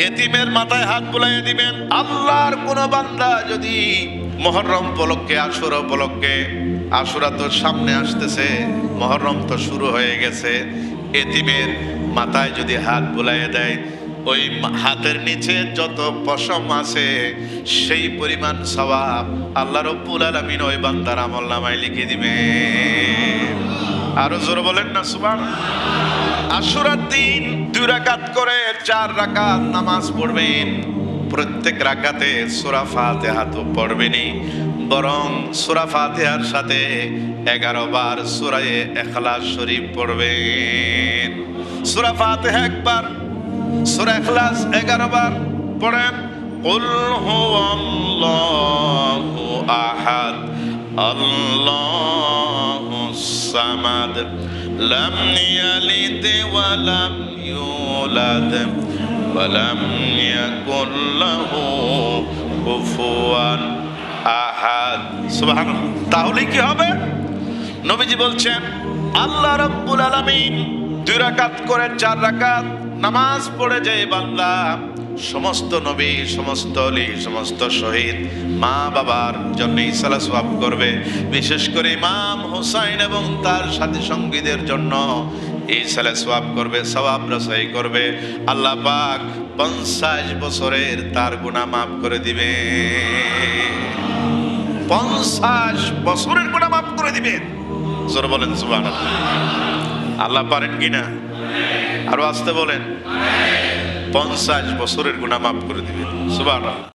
এতিমের মাথায় হাত বুলাইয়ে দিবেন। আল্লাহর কোন বান্দা যদি মুহররম উপলক্ষে, আশুরা উপলক্ষে, আশুরা তো সামনে আসতেছে, মুহররম তো শুরু হয়ে গেছে, এতিমের মাথায় যদি হাত বুলাইয়ে দেয়, ওই হাতের নিচে যত পশম আছে সেই পরিমাণ সওয়াব আল্লাহ রাব্বুল আলামিন ওই বান্দার আমলনামায় লিখে দিবেন। আরো জোরে বলেন না সুবহানাল্লাহ। আশুরার দিন 2 রাকাত করে 4 রাকাত নামাজ পড়বেন। প্রত্যেক রাকাতে সূরা ফাতিহা তো পড়বেনই, বরং সূরা ফাতিহার সাথে 11 বার সূরা ইখলাস শরীফ পড়বেন। সূরা ফাতিহা একবার, সূরা ইখলাস 11 বার পড়েন। কুল হুয়াল্লাহু আহাদ আল্লাহুস সামাদ লাম ইয়ালিদ ওয়া লাম ইউলাদ ওয়া লাম ইয়াকুল লাহু কুফুয়ান আহাদ। সুবহানাল্লাহ। তাহলে কি হবে? নবীজি বলছেন আল্লাহ রাব্বুল আলামিন 2 রাকাত করে 4 রাকাত নামাজ পড়ে যে বান্দা সমস্ত নবী, সমস্ত ওলি, সমস্ত শহীদ, মা বাবার জন্য সালাত সওয়াব করবে। বিশেষ করে ইমাম হুসাইন এবং তার সাথী সঙ্গীদের জন্য এই সালাত সওয়াব করবে, সওয়াব রসাই করবে। আল্লাহ পাক 50 বছরের তার গুনাহ মাফ করে দিবে। 50 বছরের গুনাহ মাফ করে দিবেন। জোরে বলেন সুবহানাল্লাহ। আল্লাহ পারেন কিনা? আরো আসতে বলেন। 50 বছরের গুনাহ মাফ করে দিবেন। সুবহানাল্লাহ।